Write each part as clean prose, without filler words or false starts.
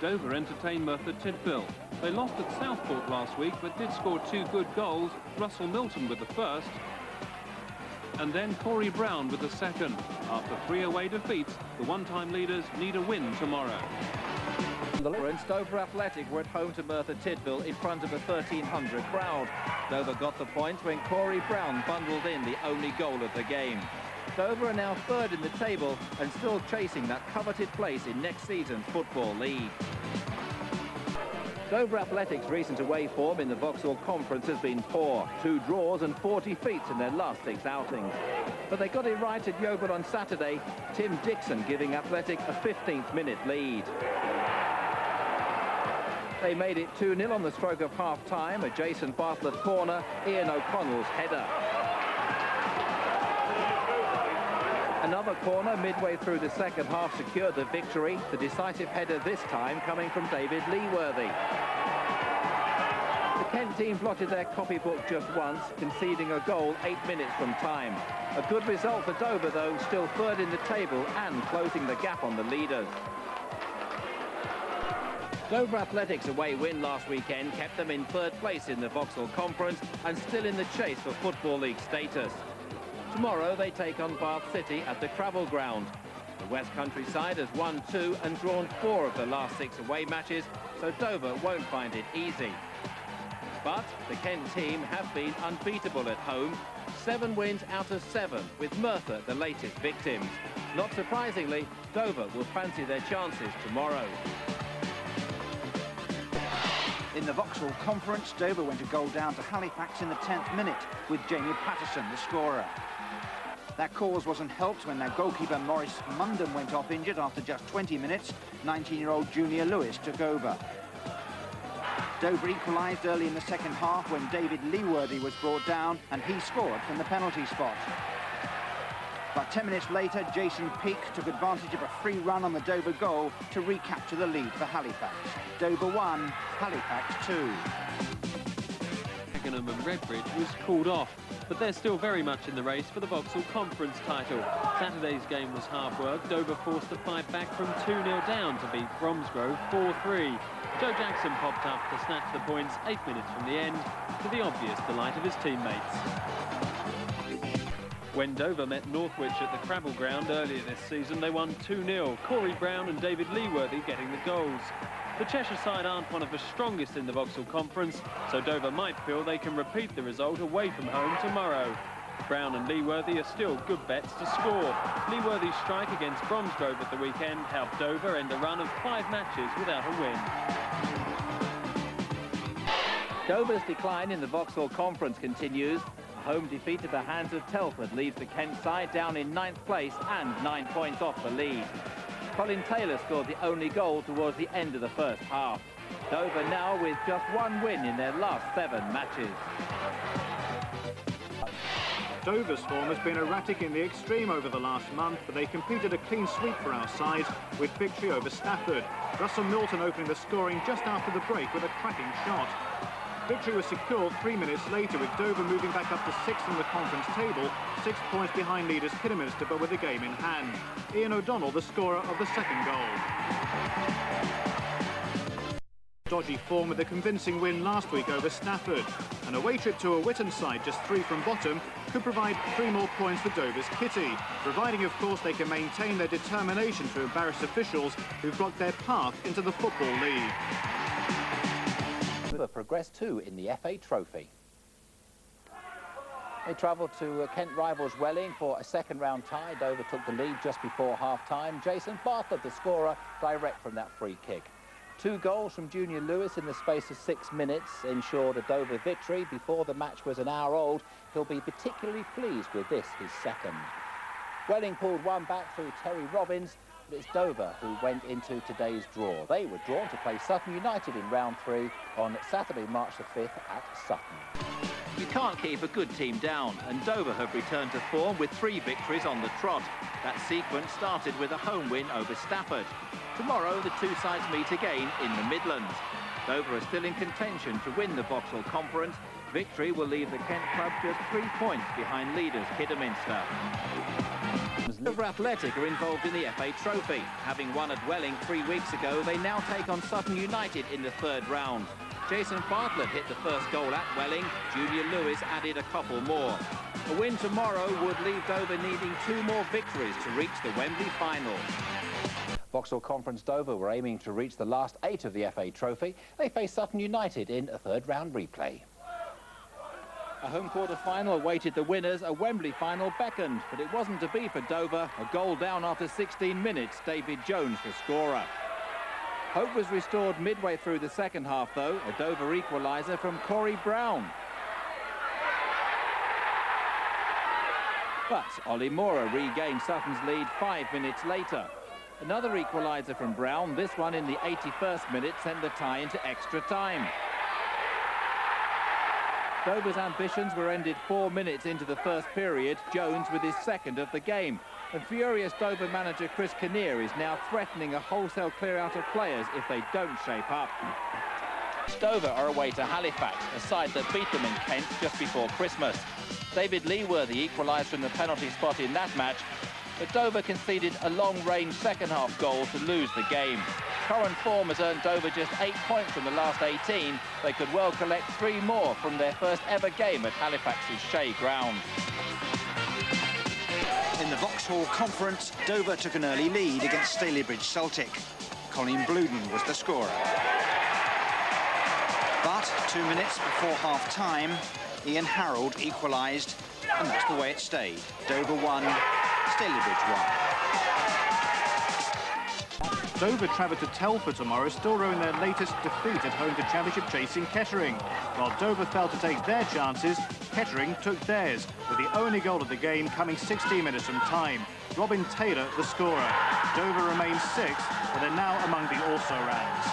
Dover entertained Merthyr Tydfil. They lost at Southport last week, but did score 2 good goals, Russell Milton with the first, and then Corey Brown with the second. After 3 away defeats, the one-time leaders need a win tomorrow. Dover Athletic were at home to Merthyr Tydfil in front of a 1,300 crowd. Dover got the points when Corey Brown bundled in the only goal of the game. Dover are now third in the table and still chasing that coveted place in next season's Football League. Dover Athletic's recent away form in the Vauxhall Conference has been poor. 2 draws and 4 defeats in their last 6 outings. But they got it right at Yeovil on Saturday, Tim Dixon giving Athletic a 15th minute lead. They made it 2-0 on the stroke of half-time, a Jason Bartlett corner, Ian O'Connell's header. Another corner midway through the second half secured the victory, the decisive header this time coming from David Leworthy. The Kent team blotted their copybook just once, conceding a goal 8 minutes from time. A good result for Dover, though, still third in the table and closing the gap on the leaders. Dover Athletic's away win last weekend kept them in third place in the Vauxhall Conference and still in the chase for Football League status. Tomorrow they take on Bath City at the Cravel Ground. The West Country side has won 2 and drawn 4 of the last 6 away matches, so Dover won't find it easy. But the Kent team have been unbeatable at home, 7 wins out of 7, with Merthyr the latest victims. Not surprisingly, Dover will fancy their chances tomorrow. In the Vauxhall Conference, Dover went a goal down to Halifax in the 10th minute, with Jamie Patterson the scorer. That cause wasn't helped when their goalkeeper Maurice Munden went off injured after just 20 minutes. 19-year-old Junior Lewis took over. Dover equalised early in the second half when David Leworthy was brought down and he scored from the penalty spot. But 10 minutes later, Jason Peake took advantage of a free run on the Dover goal to recapture the lead for Halifax. Dover 1, Halifax 2. Dagenham and Redbridge was called off, but they're still very much in the race for the Vauxhall Conference title. Saturday's game was hard work. Dover forced to fight back from 2-0 down to beat Bromsgrove 4-3. Joe Jackson popped up to snatch the points 8 minutes from the end, to the obvious delight of his teammates. When Dover met Northwich at the Cravel Ground earlier this season, they won 2-0. Corey Brown and David Leworthy getting the goals. The Cheshire side aren't one of the strongest in the Vauxhall Conference, so Dover might feel they can repeat the result away from home tomorrow. Brown and Leworthy are still good bets to score. Leworthy's strike against Bromsgrove at the weekend helped Dover end a run of 5 matches without a win. Dover's decline in the Vauxhall Conference continues. A home defeat at the hands of Telford leaves the Kent side down in 9th place and 9 points off the lead. Colin Taylor scored the only goal towards the end of the first half. Dover now with just 1 win in their last 7 matches. Dover's form has been erratic in the extreme over the last month, but they completed a clean sweep for our side with victory over Stafford. Russell Milton opening the scoring just after the break with a cracking shot. Victory was secured 3 minutes later, with Dover moving back up to 6th in the conference table, 6 points behind leaders Kidderminster, but with the game in hand. Ian O'Donnell, the scorer of the second goal. Dodgy form with a convincing win last week over Stafford. An away trip to a Whitton side just 3 from bottom could provide 3 more points for Dover's kitty, providing of course they can maintain their determination to embarrass officials who've blocked their path into the Football League. Dover progressed too in the FA Trophy. They travelled to Kent rivals Welling for a second-round tie. Dover took the lead just before half-time. Jason Bartlett, the scorer, direct from that free kick. 2 goals from Junior Lewis in the space of 6 minutes ensured a Dover victory. Before the match was an hour old, he'll be particularly pleased with this, his second. Welling pulled one back through Terry Robbins, but it's Dover who went into today's draw. They were drawn to play Sutton United in round 3 on Saturday, March the 5th at Sutton. You can't keep a good team down, and Dover have returned to form with 3 victories on the trot. That sequence started with a home win over Stafford. Tomorrow, the 2 sides meet again in the Midlands. Dover are still in contention to win the Vauxhall Conference. Victory will leave the Kent club just 3 points behind leaders Kidderminster. Dover Athletic are involved in the FA Trophy. Having won at Welling 3 weeks ago, they now take on Sutton United in the third round. Jason Bartlett hit the first goal at Welling. Junior Lewis added a couple more. A win tomorrow would leave Dover needing 2 more victories to reach the Wembley final. Vauxhall Conference Dover were aiming to reach the last 8 of the FA Trophy. They face Sutton United in a third round replay. A home quarter final awaited the winners, a Wembley final beckoned, but it wasn't to be for Dover. A goal down after 16 minutes, David Jones the scorer. Hope was restored midway through the second half though, a Dover equaliser from Corey Brown. But Ollie Mora regained Sutton's lead 5 minutes later. Another equaliser from Brown, this one in the 81st minute, sent the tie into extra time. Dover's ambitions were ended 4 minutes into the first period, Jones with his second of the game. And furious Dover manager Chris Kinnear is now threatening a wholesale clear-out of players if they don't shape up. Dover are away to Halifax, a side that beat them in Kent just before Christmas. David Leworthy equalised from the penalty spot in that match, but Dover conceded a long-range second-half goal to lose the game. Current form has earned Dover just 8 points from the last 18. They could well collect 3 more from their first ever game at Halifax's Shea Ground. In the Vauxhall Conference, Dover took an early lead against Stalybridge Celtic. Colin Bluden was the scorer. But 2 minutes before half-time, Ian Harold equalised, and that's the way it stayed. Dover won, Stalybridge won. Dover travel to Telford tomorrow, still rowing their latest defeat at home to Championship chasing Kettering. While Dover failed to take their chances, Kettering took theirs, with the only goal of the game coming 16 minutes from time. Robin Taylor, the scorer. Dover remains 6th, but they're now among the also-rans.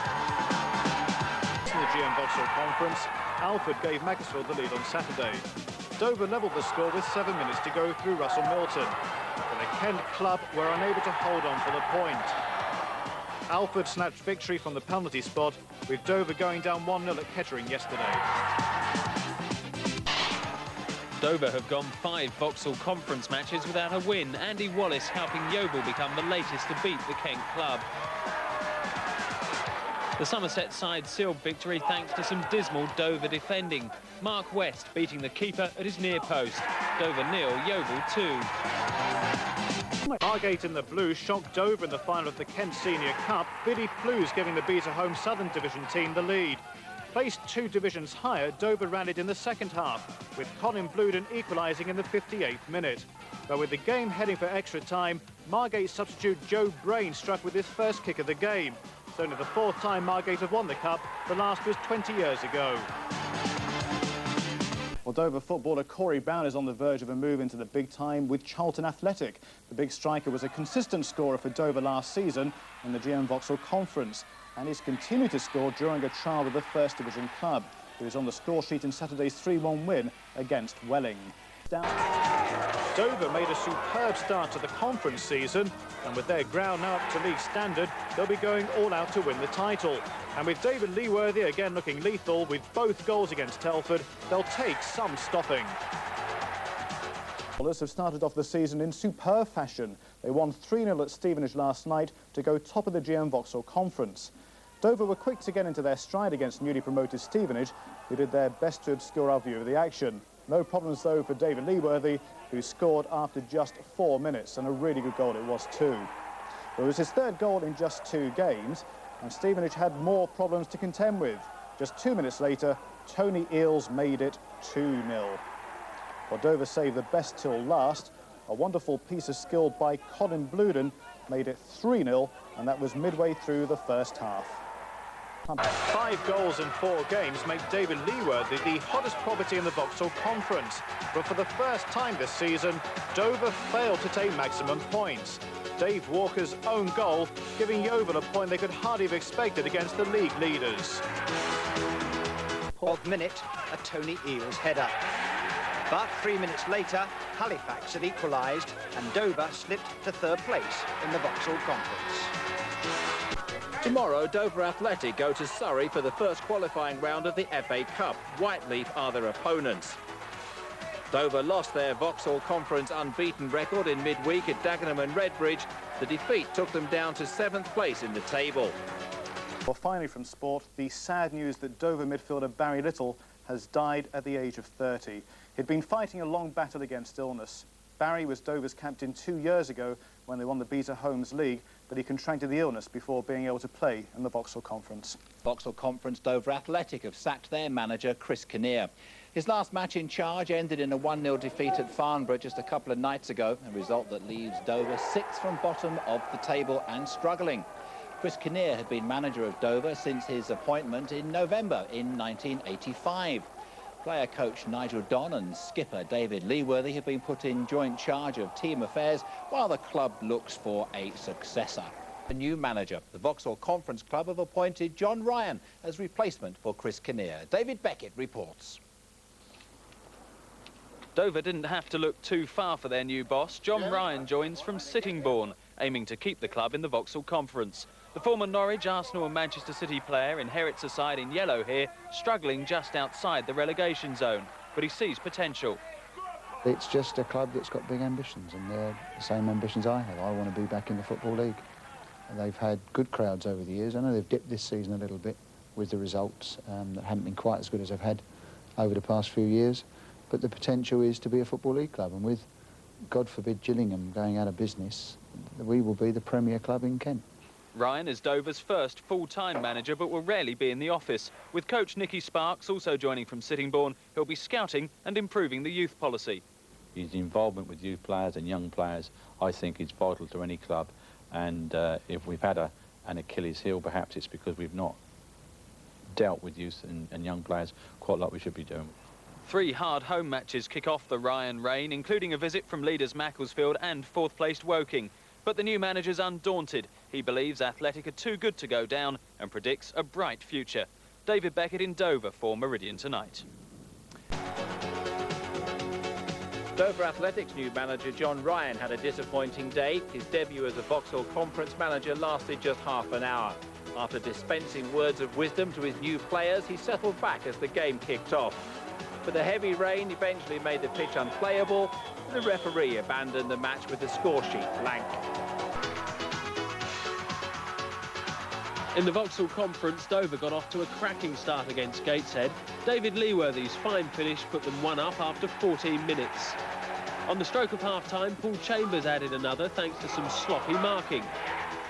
In the GM Vauxhall Conference, Alford gave Macclesfield the lead on Saturday. Dover levelled the score with 7 minutes to go through Russell Milton. But the Kent club were unable to hold on for the point. Alford snatched victory from the penalty spot, with Dover going down 1-0 at Kettering yesterday. Dover have gone 5 Vauxhall Conference matches without a win. Andy Wallace helping Yeovil become the latest to beat the Kent club. The Somerset side sealed victory thanks to some dismal Dover defending. Mark West beating the keeper at his near post. Dover 0, Yeovil 2. Margate in the blue shocked Dover in the final of the Kent Senior Cup. Billy Plews giving the Beta Home Southern Division team the lead. Placed 2 divisions higher, Dover rallied in the second half, with Colin Bluden equalising in the 58th minute. But with the game heading for extra time, Margate substitute Joe Brain struck with his first kick of the game. It's only the 4th time Margate have won the Cup, the last was 20 years ago. Well, Dover footballer Corey Brown is on the verge of a move into the big time with Charlton Athletic. The big striker was a consistent scorer for Dover last season in the GM Vauxhall Conference, and he's continued to score during a trial with the First Division club. He was on the score sheet in Saturday's 3-1 win against Welling. Dover made a superb start to the conference season, and with their ground now up to league standard, they'll be going all out to win the title. And with David Leworthy again looking lethal with both goals against Telford, they'll take some stopping. Bowlers have started off the season in superb fashion. They won 3-0 at Stevenage last night to go top of the GM Vauxhall Conference. Dover were quick to get into their stride against newly promoted Stevenage, who did their best to obscure our view of the action. No problems, though, for David Leworthy, who scored after just 4 minutes, and a really good goal it was, too. It was his 3rd goal in just 2 games, and Stevenage had more problems to contend with. Just 2 minutes later, Tony Eales made it 2-0. While Dover saved the best till last, a wonderful piece of skill by Colin Bluden made it 3-0, and that was midway through the first half. 5 goals in 4 games make David Leworthy the hottest property in the Vauxhall Conference. But for the first time this season, Dover failed to take maximum points. Dave Walker's own goal giving Yeovil a point they could hardly have expected against the league leaders. 12th minute, a Tony Eales header. But 3 minutes later, Halifax had equalised and Dover slipped to 3rd place in the Vauxhall Conference. Tomorrow, Dover Athletic go to Surrey for the first qualifying round of the FA Cup. Whiteleaf are their opponents. Dover lost their Vauxhall Conference unbeaten record in midweek at Dagenham and Redbridge. The defeat took them down to 7th place in the table. Well, finally from sport, the sad news that Dover midfielder Barry Little has died at the age of 30. He'd been fighting a long battle against illness. Barry was Dover's captain 2 years ago when they won the Beta Holmes League, but he contracted the illness before being able to play in the Vauxhall Conference. Vauxhall Conference Dover Athletic have sacked their manager, Chris Kinnear. His last match in charge ended in a 1-0 defeat at Farnborough just a couple of nights ago, a result that leaves Dover 6th from bottom of the table and struggling. Chris Kinnear had been manager of Dover since his appointment in November in 1985. Player coach Nigel Donn and skipper David Leworthy have been put in joint charge of team affairs while the club looks for a successor. A new manager, the Vauxhall Conference Club have appointed John Ryan as replacement for Chris Kinnear. David Beckett reports. Dover didn't have to look too far for their new boss. John Ryan joins from Sittingbourne, aiming to keep the club in the Vauxhall Conference. The former Norwich, Arsenal and Manchester City player inherits a side in yellow here, struggling just outside the relegation zone, but he sees potential. It's just a club that's got big ambitions, and they're the same ambitions I have. I want to be back in the Football League. And they've had good crowds over the years. I know they've dipped this season a little bit with the results that haven't been quite as good as they've had over the past few years. But the potential is to be a Football League club, and with, God forbid, Gillingham going out of business, we will be the premier club in Kent. Ryan is Dover's first full-time manager, but will rarely be in the office. With coach Nicky Sparks also joining from Sittingbourne, he'll be scouting and improving the youth policy. His involvement with youth players and young players, I think, is vital to any club. And if we've had an Achilles heel, perhaps it's because we've not dealt with youth and young players quite like we should be doing. 3 hard home matches kick off the Ryan reign, including a visit from leaders Macclesfield and 4th-placed Woking. But the new manager's undaunted. He believes Athletic are too good to go down and predicts a bright future. David Beckett in Dover for Meridian Tonight. Dover Athletic's new manager, John Ryan, had a disappointing day. His debut as a Vauxhall Conference manager lasted just half an hour. After dispensing words of wisdom to his new players, he settled back as the game kicked off. But the heavy rain eventually made the pitch unplayable, and the referee abandoned the match with the score sheet blank. In the Vauxhall Conference, Dover got off to a cracking start against Gateshead. David Leworthy's fine finish put them 1 up after 14 minutes. On the stroke of half-time, Paul Chambers added another thanks to some sloppy marking.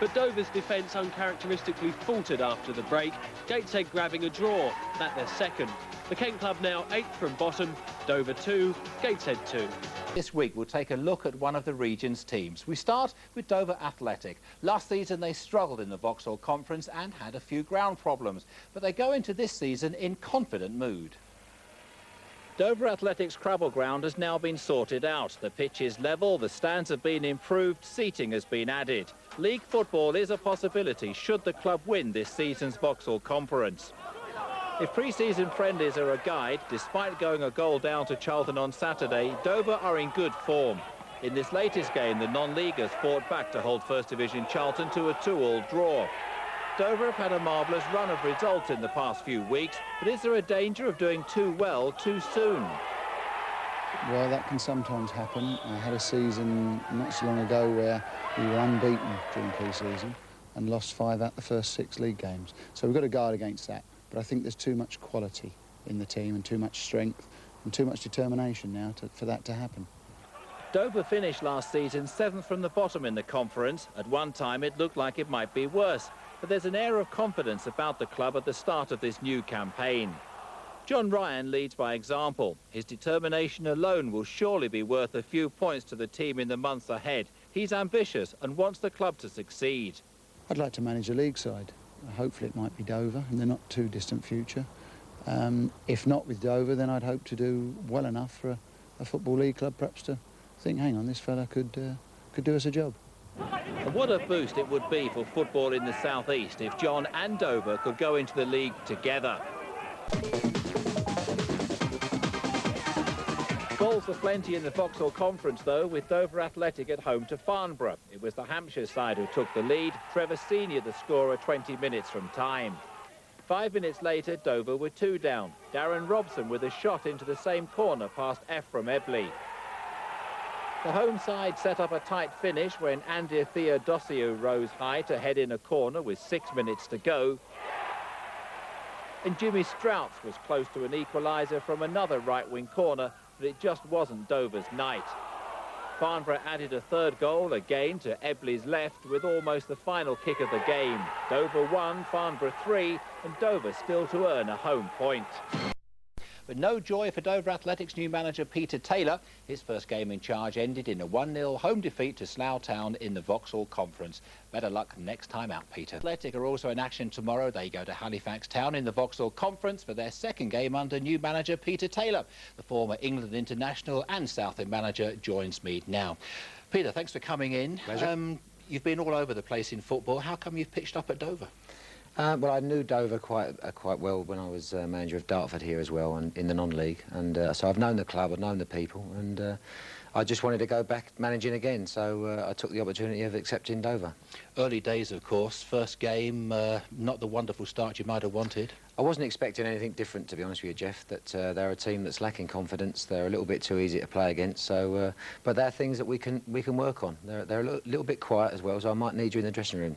But Dover's defence uncharacteristically faltered after the break, Gateshead grabbing a draw, that their second. The Kent club now 8th from bottom, Dover 2, Gateshead 2. This week we'll take a look at one of the region's teams. We start with Dover Athletic. Last season they struggled in the Vauxhall Conference and had a few ground problems, but they go into this season in confident mood. Dover Athletic's Crabble ground has now been sorted out. The pitch is level, the stands have been improved, seating has been added. League football is a possibility should the club win this season's Vauxhall Conference. If pre-season friendlies are a guide, despite going a goal down to Charlton on Saturday, Dover are in good form. In this latest game, the non-leaguers fought back to hold First Division Charlton to a 2-2 draw. Dover have had a marvellous run of results in the past few weeks, but is there a danger of doing too well too soon? Well, that can sometimes happen. I had a season not so long ago where we were unbeaten during pre-season and lost 5 out of the first 6 league games. So we've got to guard against that. But I think there's too much quality in the team and too much strength and too much determination now for that to happen. Dover finished last season 7th from the bottom in the conference. At one time it looked like it might be worse, but there's an air of confidence about the club at the start of this new campaign. John Ryan leads by example. His determination alone will surely be worth a few points to the team in the months ahead. He's ambitious and wants the club to succeed. I'd like to manage a league side. Hopefully it might be Dover in the not too distant future. If not with Dover, then I'd hope to do well enough for a Football League club perhaps to think, hang on, this fella could do us a job. And what a boost it would be for football in the South East if John and Dover could go into the league together. Goals for plenty in the Vauxhall Conference, though, with Dover Athletic at home to Farnborough. It was the Hampshire side who took the lead. Trevor Senior, the scorer, 20 minutes from time. 5 minutes later, Dover were 2 down. Darren Robson with a shot into the same corner past Ephraim Ebley. The home side set up a tight finish when Andy Theodosiou rose high to head in a corner with 6 minutes to go. And Jimmy Strouts was close to an equaliser from another right-wing corner, but it just wasn't Dover's night. Farnborough added a third goal again to Ebley's left with almost the final kick of the game. Dover 1, Farnborough 3, and Dover still to earn a home point. But no joy for Dover Athletics new manager Peter Taylor. His first game in charge ended in a 1-0 home defeat to Slough Town in the Vauxhall Conference. Better luck next time out, Peter. Athletic are also in action tomorrow. They go to Halifax Town in the Vauxhall Conference for their second game under new manager Peter Taylor. The former England international and Southend manager joins me now. Peter, thanks for coming in. Pleasure. You've been all over the place in football. How come you've pitched up at Dover? Well, I knew Dover quite well when I was manager of Dartford here as well, and in the non-league. And so I've known the club, I've known the people, and I just wanted to go back managing again. So I took the opportunity of accepting Dover. Early days, of course. First game, not the wonderful start you might have wanted. I wasn't expecting anything different, to be honest with you, Jeff. That they're a team that's lacking confidence. They're a little bit too easy to play against. So, but they're things that we can work on. They're a little bit quiet as well. So I might need you in the dressing room.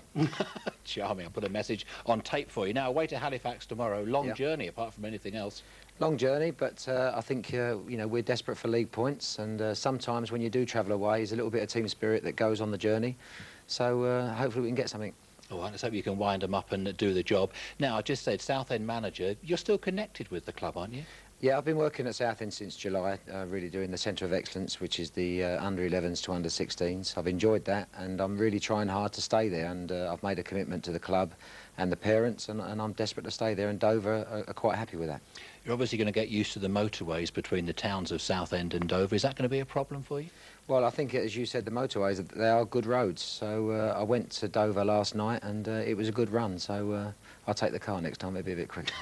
Charming. I'll put a message on tape for you. Now, away to Halifax tomorrow. Long journey, apart from anything else. Long journey, but I think you know, we're desperate for league points, and sometimes when you do travel away, there's a little bit of team spirit that goes on the journey. So hopefully we can get something. All right, let's hope you can wind them up and do the job. Now, I just said Southend manager. You're still connected with the club, aren't you? Yeah, I've been working at Southend since July, really doing the Centre of Excellence, which is the under-11s to under-16s. I've enjoyed that, and I'm really trying hard to stay there, and I've made a commitment to the club and the parents, and I'm desperate to stay there, and Dover are quite happy with that. You're obviously going to get used to the motorways between the towns of Southend and Dover. Is that going to be a problem for you? Well, I think, as you said, the motorways, they are good roads. So I went to Dover last night, and it was a good run. So I'll take the car next time. It'll be a bit quicker.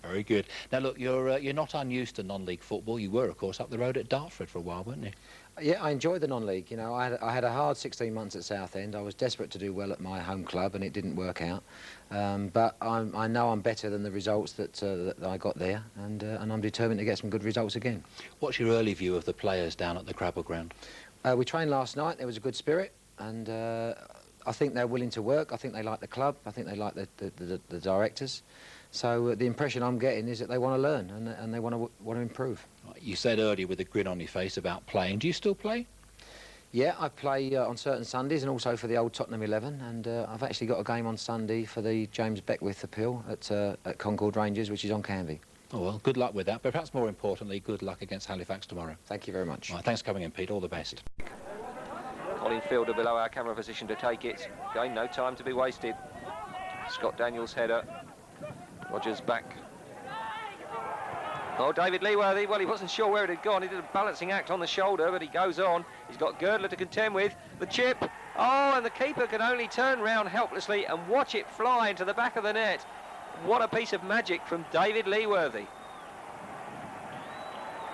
Very good. Now, look, you're not unused to non-league football. You were, of course, up the road at Dartford for a while, weren't you? Yeah, I enjoyed the non-league. You know, I had a hard 16 months at Southend. I was desperate to do well at my home club, and it didn't work out. But I know I'm better than the results that I got there, and I'm determined to get some good results again. What's your early view of the players down at the Crabble Ground? We trained last night. There was a good spirit, and I think they're willing to work. I think they like the club. I think they like the directors. So the impression I'm getting is that they want to learn and they want to improve. You said earlier with a grin on your face about playing. Do you still play? Yeah, I play on certain Sundays and also for the old Tottenham 11. And I've actually got a game on Sunday for the James Beckwith appeal at Concord Rangers, which is on Canvey. Oh, well, good luck with that. But perhaps more importantly, good luck against Halifax tomorrow. Thank you very much. Right, thanks for coming in, Pete. All the best. Colin Fielder below our camera position to take it. Again, no time to be wasted. Scott Daniels' header. Rogers back. Oh, David Leworthy, well, he wasn't sure where it had gone. He did a balancing act on the shoulder, but he goes on. He's got Girdler to contend with. The chip. Oh, and the keeper can only turn round helplessly and watch it fly into the back of the net. What a piece of magic from David Leworthy.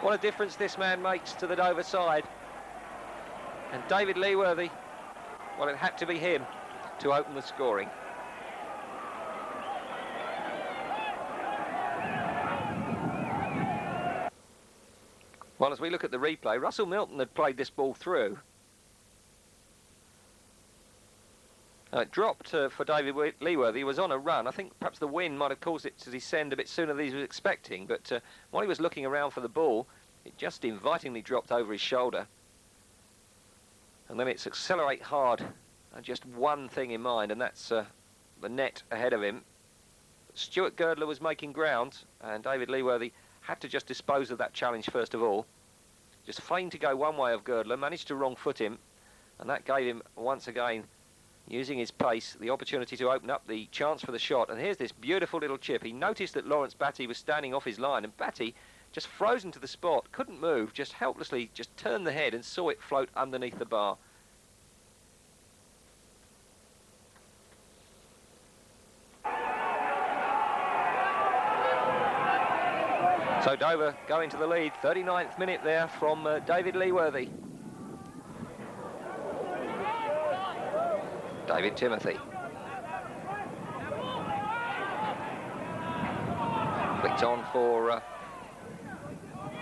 What a difference this man makes to the Dover side. And David Leworthy, well, it had to be him to open the scoring. Well, as we look at the replay, Russell Milton had played this ball through. It dropped for David Leworthy. He was on a run. I think perhaps the wind might have caused it to descend a bit sooner than he was expecting, but while he was looking around for the ball, it just invitingly dropped over his shoulder. And then it's accelerate hard, and just one thing in mind, and that's the net ahead of him. Stuart Girdler was making ground, and David Leworthy had to just dispose of that challenge first of all. Just feigned to go one way of Girdler, managed to wrong foot him, and that gave him, once again, using his pace, the opportunity to open up the chance for the shot. And here's this beautiful little chip. He noticed that Lawrence Batty was standing off his line, and Batty, just frozen to the spot, couldn't move, just helplessly just turned the head and saw it float underneath the bar. So Dover going to the lead, 39th minute there from David Leworthy. David Timothy. It's on for,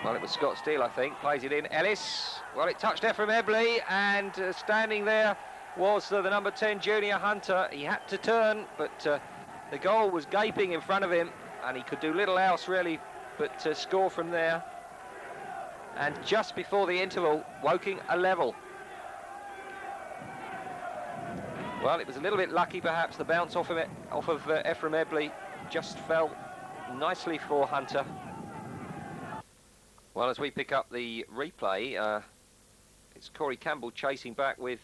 well, it was Scott Steele, I think, plays it in. Ellis, well, it touched Ephraim Ebley, and standing there was the number 10 Junior Hunter. He had to turn, but the goal was gaping in front of him, and he could do little else, really, but score from there. And just before the interval, Woking a level. Well, it was a little bit lucky, perhaps. The bounce off of Ephraim Ebley just fell nicely for Hunter. Well, as we pick up the replay, it's Corey Campbell chasing back with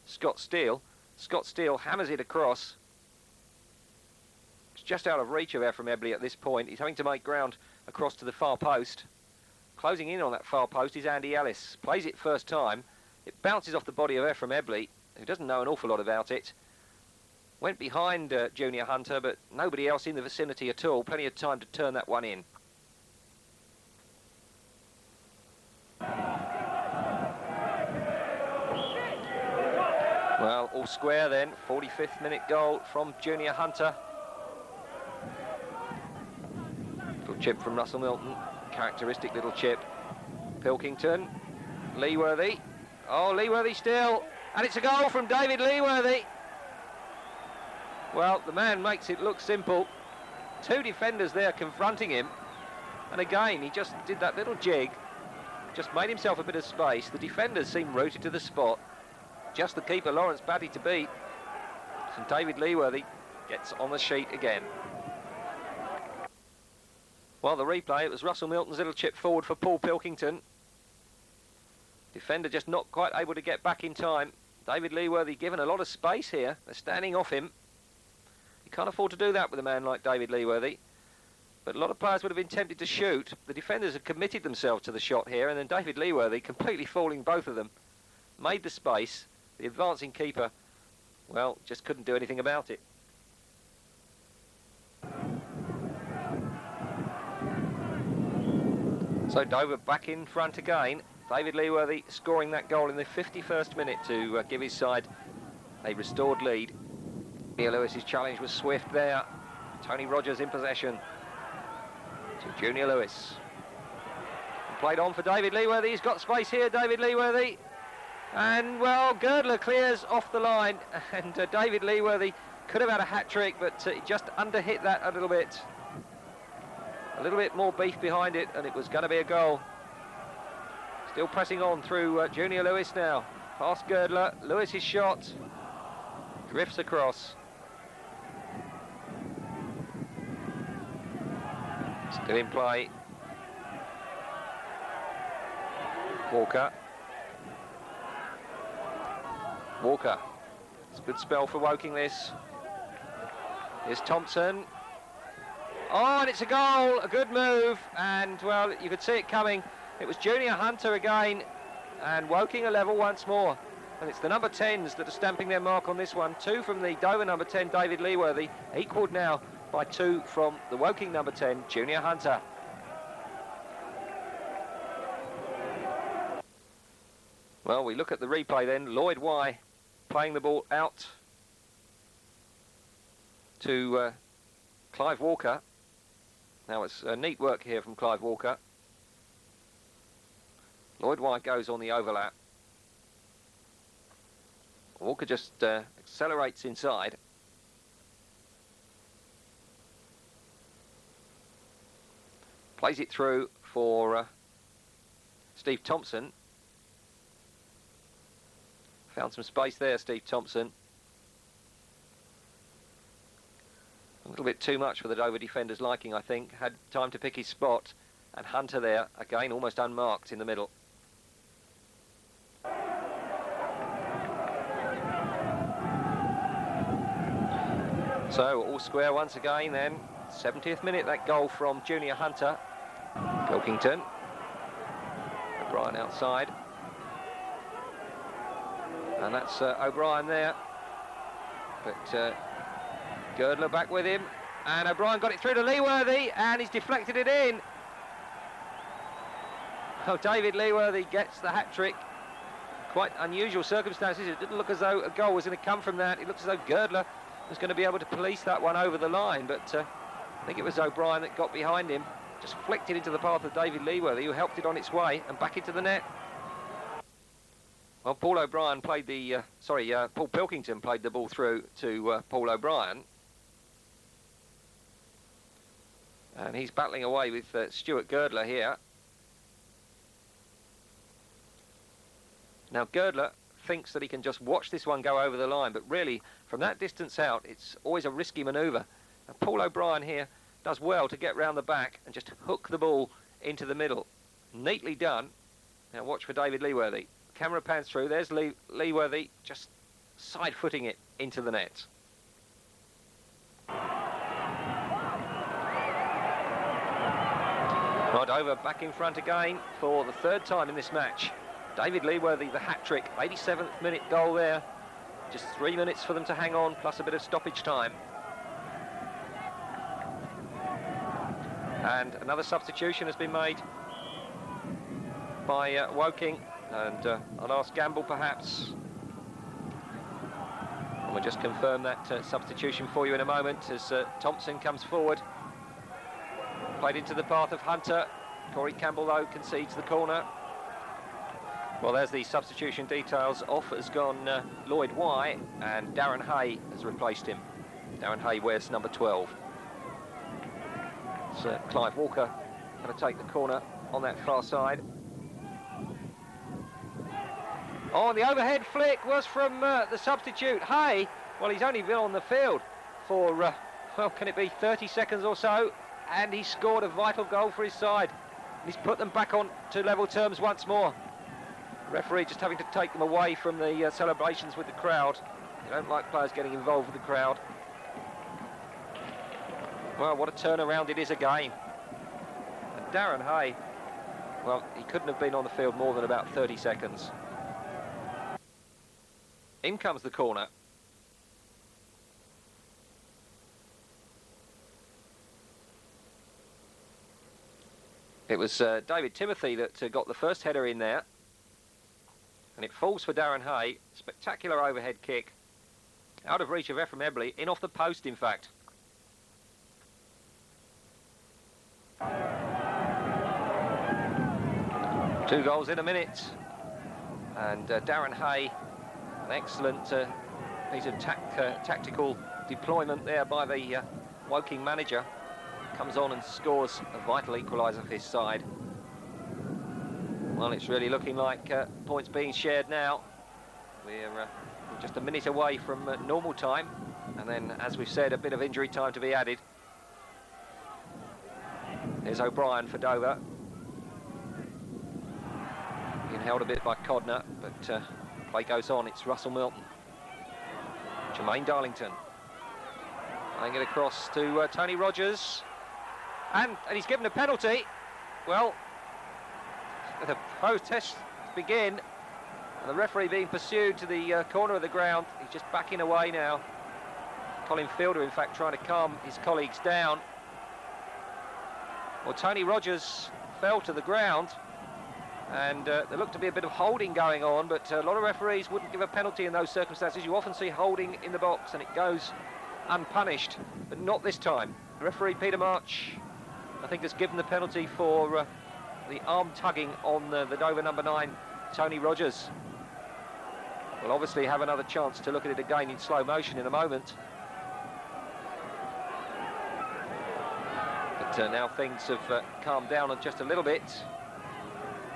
Scott Steele. Scott Steele hammers it across. It's just out of reach of Ephraim Ebley at this point. He's having to make ground across to the far post. Closing in on that far post is Andy Ellis. Plays it first time. It bounces off the body of Ephraim Ebley, who doesn't know an awful lot about it. Went behind Junior Hunter, but nobody else in the vicinity at all. Plenty of time to turn that one in. Well, all square then. 45th minute goal from Junior Hunter. Little chip from Russell Milton. Characteristic little chip. Pilkington. Leworthy. Oh, Leworthy still. And it's a goal from David Leworthy. Well, the man makes it look simple. Two defenders there confronting him. And again, he just did that little jig. Just made himself a bit of space. The defenders seem rooted to the spot. Just the keeper, Lawrence Batty, to beat. And David Leworthy gets on the sheet again. Well, the replay, it was Russell Milton's little chip forward for Paul Pilkington. Defender just not quite able to get back in time. David Leworthy given a lot of space here. They're standing off him. You can't afford to do that with a man like David Leworthy. But a lot of players would have been tempted to shoot. The defenders have committed themselves to the shot here, and then David Leworthy, completely fooling both of them, made the space. The advancing keeper, well, just couldn't do anything about it. So Dover back in front again. David Leworthy scoring that goal in the 51st minute to give his side a restored lead. Mia Lewis's challenge was swift there. Tony Rogers in possession to Junior Lewis. And played on for David Leworthy. He's got space here, David Leworthy. And, well, Girdler clears off the line. And David Leworthy could have had a hat-trick, but he just underhit that a little bit. A little bit more beef behind it, and it was going to be a goal. Still pressing on through Junior Lewis now. Past Girdler. Lewis's shot drifts across. Still in play. Walker. Walker. It's a good spell for Woking, this. Here's Thompson. Oh, and it's a goal. A good move. And, well, you could see it coming. It was Junior Hunter again. And Woking a level once more. And it's the number 10s that are stamping their mark on this one. Two from the Dover number 10, David Leworthy. Equalled now by two from the Woking number 10, Junior Hunter. Well, we look at the replay then. Lloyd Y playing the ball out to Clive Walker. Now it's neat work here from Clive Walker. Lloyd Y goes on the overlap. Walker just accelerates inside. Plays it through for Steve Thompson. Found some space there, Steve Thompson. A little bit too much for the Dover defender's liking, I think. Had time to pick his spot. And Hunter there, again, almost unmarked in the middle. So, all square once again then. 70th minute, that goal from Junior Hunter. Pilkington. O'Brien outside. And that's O'Brien there. But Girdler back with him. And O'Brien got it through to Leworthy, and he's deflected it in. Oh, David Leworthy gets the hat-trick. Quite unusual circumstances. It didn't look as though a goal was going to come from that. It looks as though Girdler was going to be able to police that one over the line, but I think it was O'Brien that got behind him, just flicked it into the path of David Leworthy, who helped it on its way and back into the net. Well, Paul O'Brien played the, Paul Pilkington played the ball through to Paul O'Brien. And he's battling away with Stuart Girdler here. Now, Girdler thinks that he can just watch this one go over the line, but really, from that distance out, it's always a risky manoeuvre. And Paul O'Brien here does well to get round the back and just hook the ball into the middle. Neatly done. Now, watch for David Leworthy. Camera pans through. There's Leworthy just side-footing it into the net. Right, over back in front again for the third time in this match. David Leworthy, the hat-trick, 87th minute goal there. Just 3 minutes for them to hang on, plus a bit of stoppage time. And another substitution has been made by Woking, and I'll ask Gamble perhaps. And we'll just confirm that substitution for you in a moment as Thompson comes forward. Played into the path of Hunter. Corey Campbell, though, concedes the corner. Well, there's the substitution details. Off has gone Lloyd Y, and Darren Hay has replaced him. Darren Hay wears number 12. So Clive Walker going to take the corner on that far side. Oh, and the overhead flick was from the substitute, Hay. Well, he's only been on the field for, well, can it be 30 seconds or so? And he scored a vital goal for his side. He's put them back on to level terms once more. The referee just having to take them away from the celebrations with the crowd. They don't like players getting involved with the crowd. Well, what a turnaround it is again. And Darren Hay, well, he couldn't have been on the field more than about 30 seconds. In comes the corner. It was David Timothy that got the first header in there. And it falls for Darren Hay. Spectacular overhead kick. Out of reach of Ephraim Ebley, in off the post, in fact. Two goals in a minute. And Darren Hay, an excellent piece of tactical deployment there by the Woking manager. Comes on and scores a vital equaliser for his side. Well, it's really looking like points being shared now. We're just a minute away from normal time. And then, as we've said, a bit of injury time to be added. There's O'Brien for Dover. Being held a bit by Codner, but play goes on. It's Russell Milton. Jermaine Darlington. Playing it across to Tony Rogers. And he's given a penalty. Well, the protests begin. And the referee being pursued to the corner of the ground. He's just backing away now. Colin Fielder, in fact, trying to calm his colleagues down. Well, Tony Rogers fell to the ground. And there looked to be a bit of holding going on, but a lot of referees wouldn't give a penalty in those circumstances. You often see holding in the box and it goes unpunished, but not this time. Referee Peter March, I think, has given the penalty for the arm tugging on the Dover number 9, Tony Rogers. We'll obviously have another chance to look at it again in slow motion in a moment. But now things have calmed down just a little bit.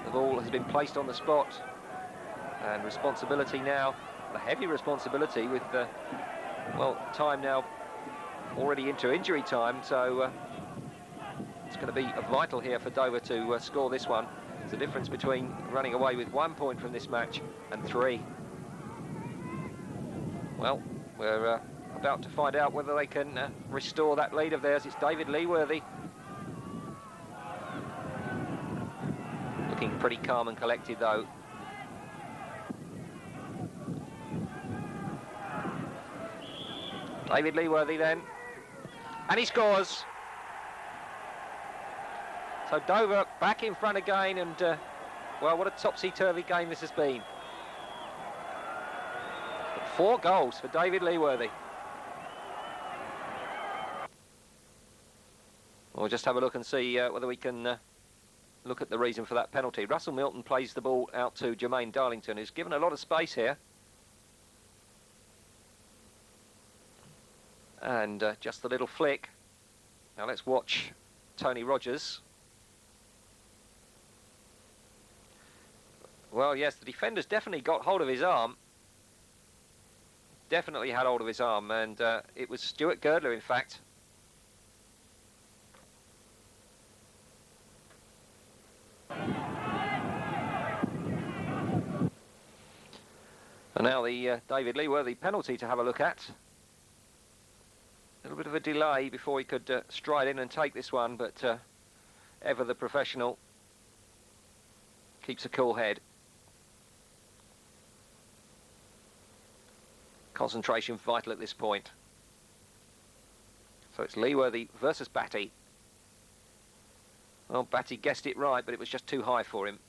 The ball has been placed on the spot, and responsibility now, the heavy responsibility with, well, time now already into injury time, so it's going to be vital here for Dover to score this one. There's a difference between running away with 1 point from this match and 3. Well, we're about to find out whether they can restore that lead of theirs. It's David Leworthy. Looking pretty calm and collected, though. David Leworthy then. And he scores. So Dover back in front again, and, well, what a topsy-turvy game this has been. 4 goals for David Leworthy. We'll just have a look and see whether we can look at the reason for that penalty. Russell Milton plays the ball out to Jermaine Darlington, who's given a lot of space here. And just a little flick. Now let's watch Tony Rogers. Well, yes, the defender's definitely got hold of his arm. Definitely had hold of his arm, and it was Stuart Girdler, in fact. And now the David Leworthy penalty to have a look at. A little bit of a delay before he could stride in and take this one, but ever the professional keeps a cool head. Concentration vital at this point. So it's Leworthy versus Batty. Well, Batty guessed it right, but it was just too high for him.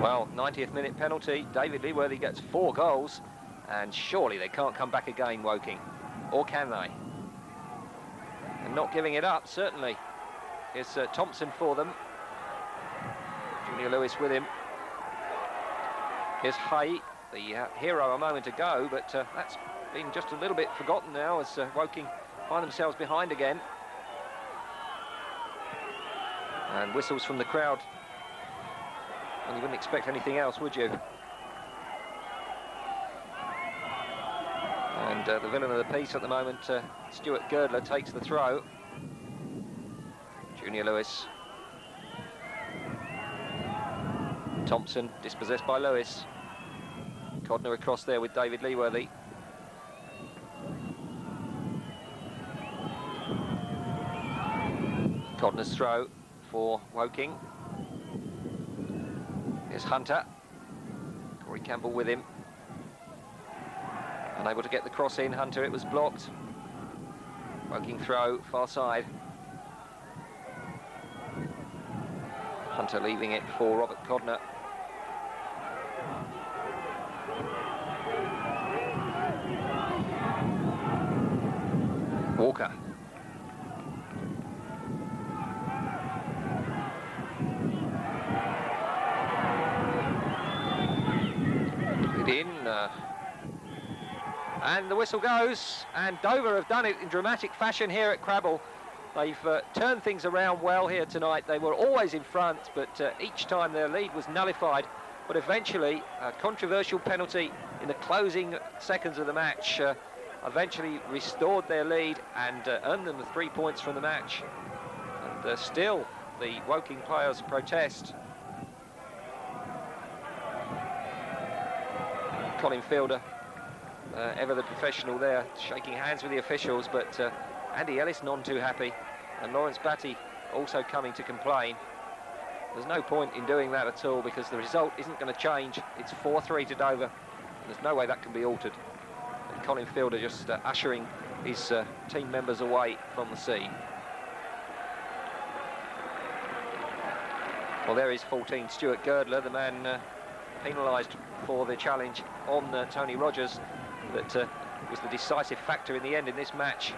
Well, 90th minute penalty. David Leworthy gets 4 goals, and surely they can't come back again, Woking. Or can they? And not giving it up, certainly. Here's Thompson for them. Junior Lewis with him. Here's Hay, the hero a moment ago, but that's been just a little bit forgotten now as Woking find themselves behind again. And whistles from the crowd. And you wouldn't expect anything else, would you? And the villain of the piece at the moment, Stuart Girdler, takes the throw. Junior Lewis. Thompson dispossessed by Lewis. Codner across there with David Leworthy. Codner's throw for Woking. Here's Hunter. Corey Campbell with him. Unable to get the cross in. Hunter, it was blocked. Woking throw, far side. Hunter leaving it for Robert Codner. Walker. It in. And the whistle goes. And Dover have done it in dramatic fashion here at Crabble. They've turned things around well here tonight. They were always in front, but each time their lead was nullified. But eventually, a controversial penalty in the closing seconds of the match eventually restored their lead and earned them the 3 points from the match. And still, the Woking players protest. Colin Fielder, ever the professional there, shaking hands with the officials, but Andy Ellis none too happy, and Lawrence Batty also coming to complain. There's no point in doing that at all because the result isn't going to change. It's 4-3 to Dover, and there's no way that can be altered. And Colin Fielder just ushering his team members away from the scene. Well, there is 14, Stuart Girdler, the man penalised for the challenge on Tony Rogers that was the decisive factor in the end in this match.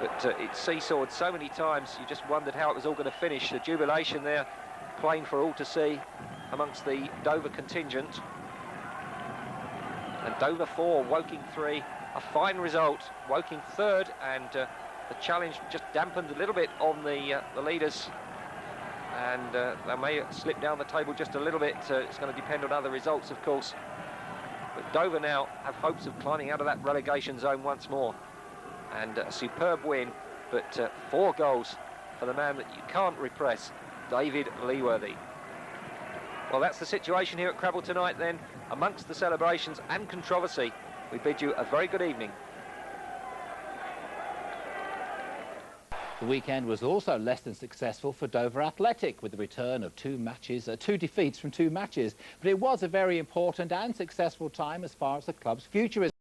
But it seesawed so many times, you just wondered how it was all going to finish. The jubilation there, plain for all to see amongst the Dover contingent. And Dover 4, Woking 3, a fine result. Woking 3rd, and the challenge just dampened a little bit on the leaders. And they may slip down the table just a little bit. It's going to depend on other results, of course. But Dover now have hopes of climbing out of that relegation zone once more. And a superb win, but 4 goals for the man that you can't repress, David Leworthy. Well, that's the situation here at Crabble tonight then. Amongst the celebrations and controversy, we bid you a very good evening. The weekend was also less than successful for Dover Athletic with the return of 2 defeats from 2 matches. But it was a very important and successful time as far as the club's future is